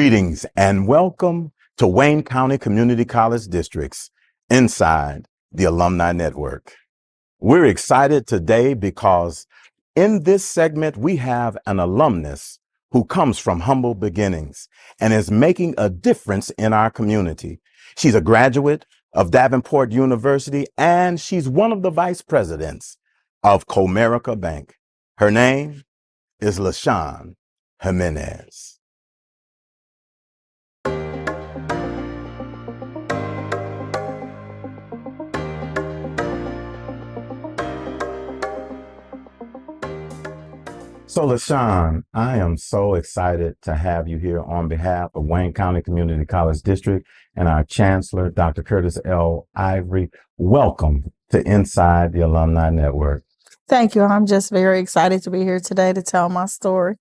Greetings and welcome to Wayne County Community College District's Inside the Alumni Network. We're excited today because in this segment, we have an alumnus who comes from humble beginnings and is making a difference in our community. She's a graduate of Davenport University, and she's one of the vice presidents of Comerica Bank. Her name is LaShawn Jimenez. So LaShawn, I am so excited to have you here on behalf of Wayne County Community College District and our Chancellor, Dr. Curtis L. Ivory. Welcome to Inside the Alumni Network. Thank you. I'm just very excited to be here today to tell my story.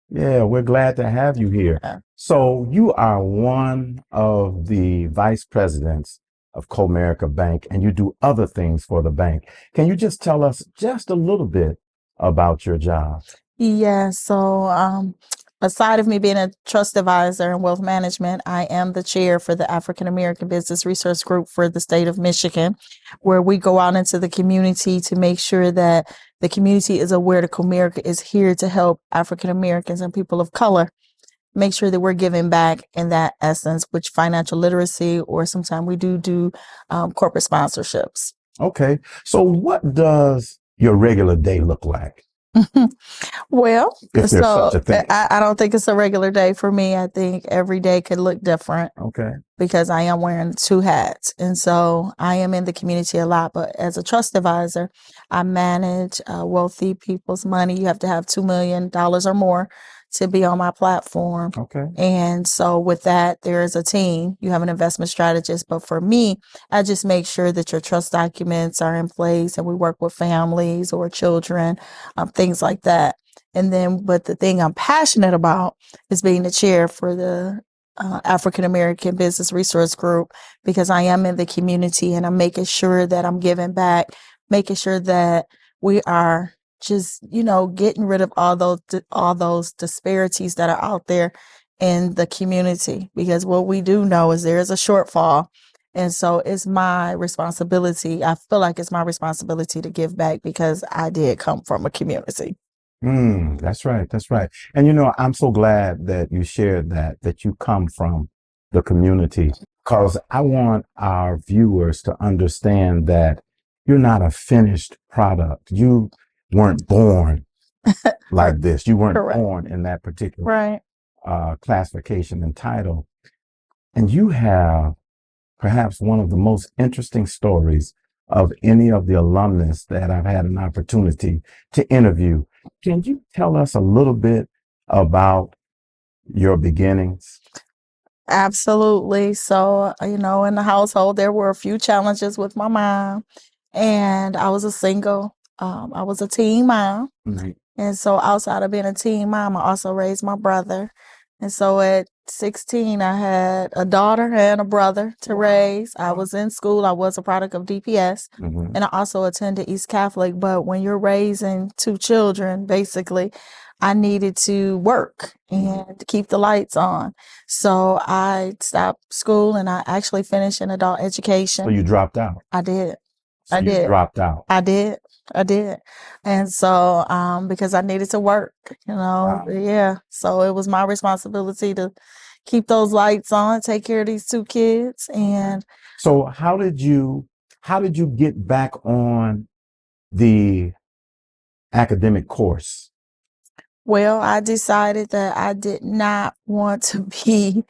Yeah, we're glad to have you here. Yeah. So you are one of the vice presidents of Comerica Bank, and you do other things for the bank. Can you just tell us just a little bit about your job? Yeah, so aside of me being a trust advisor in wealth management, I am the chair for the African American Business Resource Group for the state of Michigan, where we go out into the community to make sure that the community is aware that Comerica is here to help African Americans and people of color make sure that we're giving back in that essence, which financial literacy, or sometimes we do corporate sponsorships. Okay, so what does your regular day look like? Well, If there's such a thing. I don't think it's a regular day for me. I think every day could look different. Okay. Because I am wearing two hats. And so I am in the community a lot, but as a trust advisor, I manage wealthy people's money. You have to have $2 million or more to be on my platform. Okay. And so with that, there is a team. You have an investment strategist. But for me, I just make sure that your trust documents are in place and we work with families or children, things like that. And then, but the thing I'm passionate about is being the chair for the African American Business Resource Group, because I am in the community and I'm making sure that I'm giving back, making sure that we are just, getting rid of all those disparities that are out there in the community. Because what we do know is there is a shortfall. And so it's my responsibility. I feel like it's my responsibility to give back because I did come from a community. That's right. That's right. And I'm so glad that you shared that you come from the community, because I want our viewers to understand that you're not a finished product. You weren't born like this. You weren't Correct. born in that particular classification and title. And you have perhaps one of the most interesting stories of any of the alumnus that I've had an opportunity to interview. Can you tell us a little bit about your beginnings? Absolutely. So, in the household, there were a few challenges with my mom, and I was a single. I was a teen mom. Mm-hmm. And so outside of being a teen mom, I also raised my brother. And so at 16, I had a daughter and a brother to raise. I was in school. I was a product of DPS. Mm-hmm. And I also attended East Catholic. But when you're raising two children, basically, I needed to work and keep the lights on. So I stopped school and I actually finished in adult education. So you dropped out? I did. So you dropped out? I did. And so, because I needed to work, Wow. Yeah. So it was my responsibility to keep those lights on, take care of these two kids. And so how did you get back on the academic course? Well, I decided that I did not want to be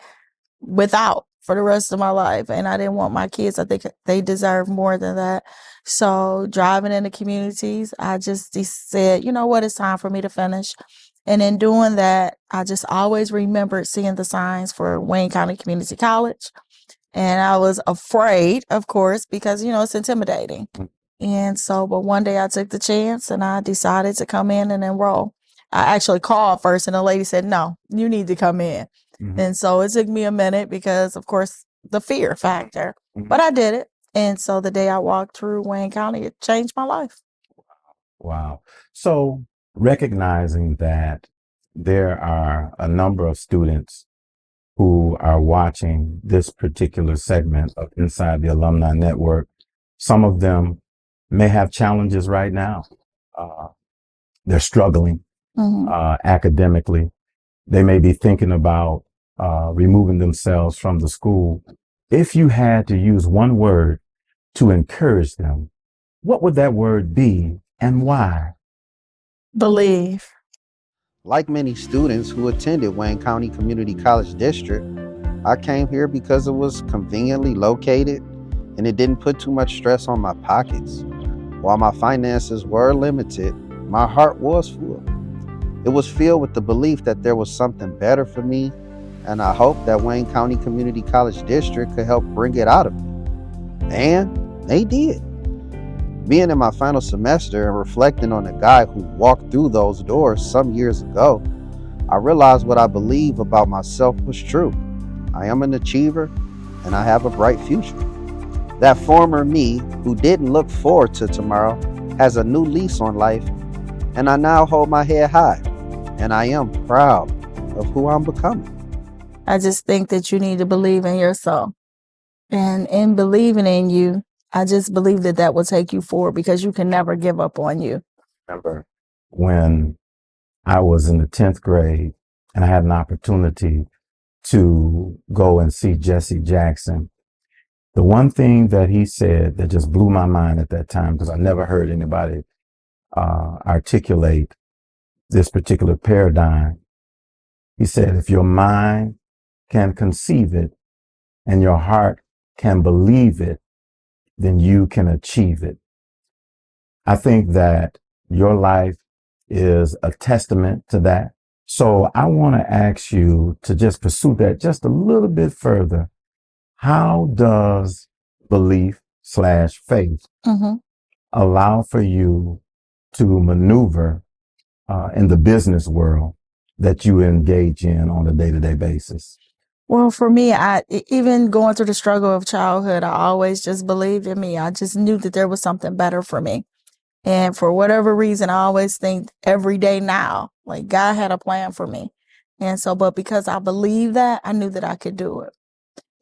without for the rest of my life. And I didn't want my kids. I think they deserve more than that. So driving in the communities, I just said, you know what, it's time for me to finish. And in doing that, I just always remembered seeing the signs for Wayne County Community College. And I was afraid, of course, because, it's intimidating. And so, but one day I took the chance and I decided to come in and enroll. I actually called first and the lady said, no, you need to come in. Mm-hmm. And so it took me a minute because, of course, the fear factor, but I did it. And so the day I walked through Wayne County, it changed my life. Wow. So recognizing that there are a number of students who are watching this particular segment of Inside the Alumni Network, some of them may have challenges right now. They're struggling academically. They may be thinking about removing themselves from the school. If you had to use one word to encourage them, what would that word be and why? Believe. Like many students who attended Wayne County Community College District, I came here because it was conveniently located and it didn't put too much stress on my pockets. While my finances were limited, my heart was full. It was filled with the belief that there was something better for me, and I hoped that Wayne County Community College District could help bring it out of me. And they did. Being in my final semester and reflecting on the guy who walked through those doors some years ago, I realized what I believe about myself was true. I am an achiever and I have a bright future. That former me who didn't look forward to tomorrow has a new lease on life, and I now hold my head high, and I am proud of who I'm becoming. I just think that you need to believe in yourself. And in believing in you, I just believe that that will take you forward because you can never give up on you. Remember when I was in the 10th grade and I had an opportunity to go and see Jesse Jackson. The one thing that he said that just blew my mind at that time, because I never heard anybody articulate this particular paradigm. He said, if your mind can conceive it and your heart can believe it, then you can achieve it. I think that your life is a testament to that. So I want to ask you to just pursue that just a little bit further. How does belief/faith allow for you to maneuver in the business world that you engage in on a day-to-day basis? Well, for me, even going through the struggle of childhood, I always just believed in me. I just knew that there was something better for me. And for whatever reason, I always think every day now, like God had a plan for me. And so, but because I believed that, I knew that I could do it.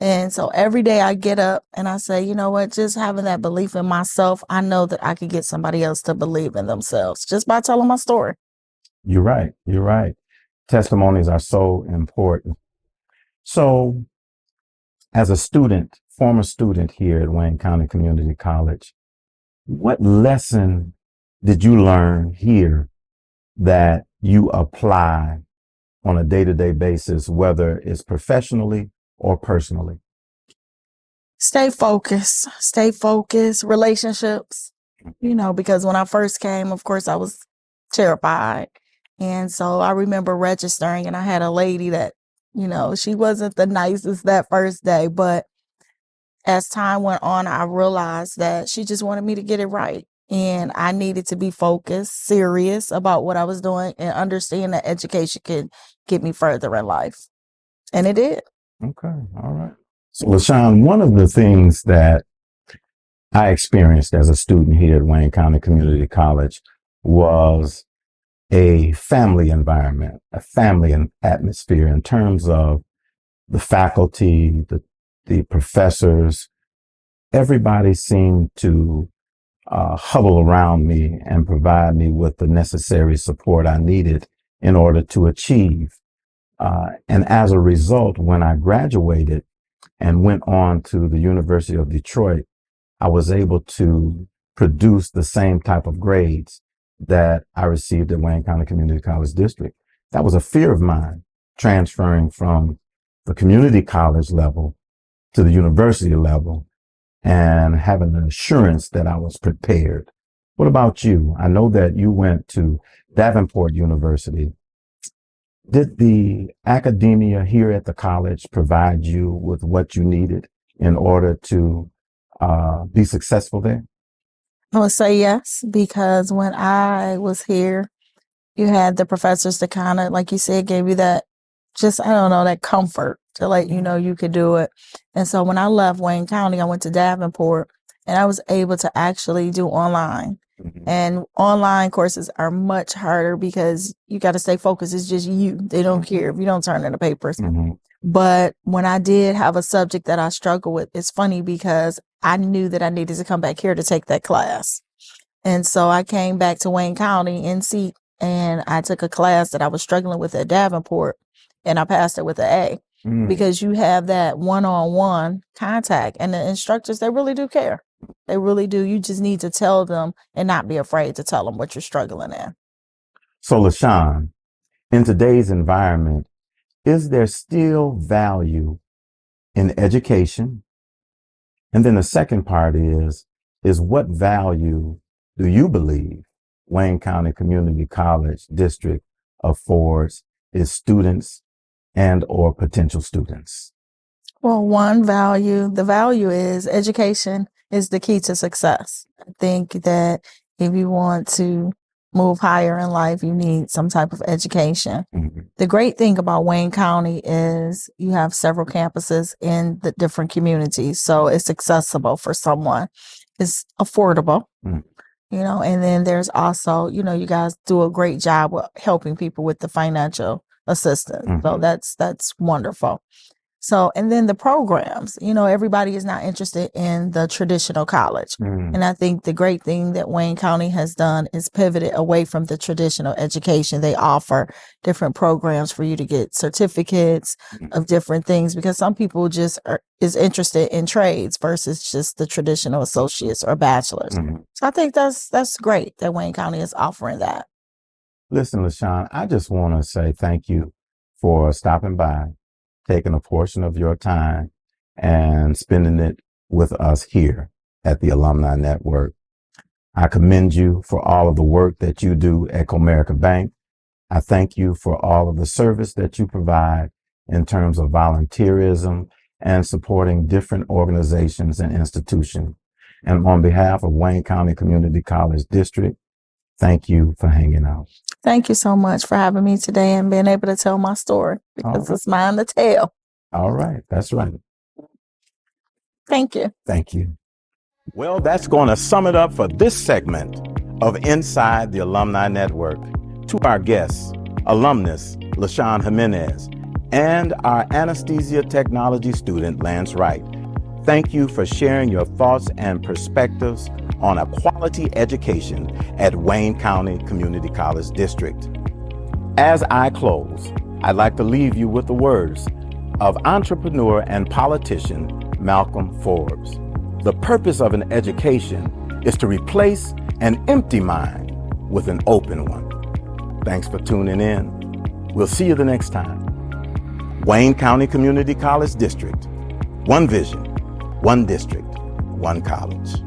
And so every day I get up and I say, you know what, just having that belief in myself, I know that I could get somebody else to believe in themselves just by telling my story. You're right. You're right. Testimonies are so important. So as a student, former student here at Wayne County Community College, what lesson did you learn here that you apply on a day-to-day basis, whether it's professionally or personally? Stay focused, relationships, because when I first came, of course, I was terrified. And so I remember registering and I had a lady that, she wasn't the nicest that first day, but as time went on, I realized that she just wanted me to get it right. And I needed to be focused, serious about what I was doing and understand that education can get me further in life. And it did. Okay. All right. So, LaShawn, one of the things that I experienced as a student here at Wayne County Community College was a family environment, a family atmosphere in terms of the faculty, the professors. Everybody seemed to huddle around me and provide me with the necessary support I needed in order to achieve. And as a result, when I graduated and went on to the University of Detroit, I was able to produce the same type of grades that I received at Wayne County Community College District. That was a fear of mine, transferring from the community college level to the university level and having an assurance that I was prepared. What about you? I know that you went to Davenport University. Did the academia here at the college provide you with what you needed in order to be successful there? I would say yes, because when I was here, you had the professors that kind of, like you said, gave you that, that comfort to let you know you could do it. And so when I left Wayne County, I went to Davenport and I was able to actually do online. And online courses are much harder because you got to stay focused. It's just you. They don't care if you don't turn in the papers. But when I did have a subject that I struggled with, it's funny because I knew that I needed to come back here to take that class. And so I came back to Wayne County, NC, and I took a class that I was struggling with at Davenport, and I passed it with an A because you have that one-on-one contact, and the instructors, they really do care. They really do. You just need to tell them and not be afraid to tell them what you're struggling in. So, LaShawn, in today's environment, is there still value in education? And then the second part is what value do you believe Wayne County Community College District affords its students and or potential students? Well, the value is education is the key to success. I think that if you want to move higher in life, you need some type of education. Mm-hmm. The great thing about Wayne County is you have several campuses in the different communities, so it's accessible for someone. It's affordable, and then there's also, you guys do a great job with helping people with the financial assistance. Mm-hmm. So that's wonderful. So, and then the programs, everybody is not interested in the traditional college. And I think the great thing that Wayne County has done is pivoted away from the traditional education. They offer different programs for you to get certificates of different things, because some people is interested in trades versus just the traditional associates or bachelors. So I think that's great that Wayne County is offering that. Listen, LaShawn, I just want to say thank you for stopping by, taking a portion of your time and spending it with us here at the Alumni Network. I commend you for all of the work that you do at Comerica Bank. I thank you for all of the service that you provide in terms of volunteerism and supporting different organizations and institutions. And on behalf of Wayne County Community College District, thank you for hanging out. Thank you so much for having me today and being able to tell my story, because it's mine to tell. All right. That's right. Thank you. Thank you. Well, that's going to sum it up for this segment of Inside the Alumni Network. To our guests, alumnus LaShawn Jimenez and our anesthesia technology student Lance Wright. Thank you for sharing your thoughts and perspectives on a quality education at Wayne County Community College District. As I close, I'd like to leave you with the words of entrepreneur and politician Malcolm Forbes. The purpose of an education is to replace an empty mind with an open one. Thanks for tuning in. We'll see you the next time. Wayne County Community College District. One vision, one district, one college.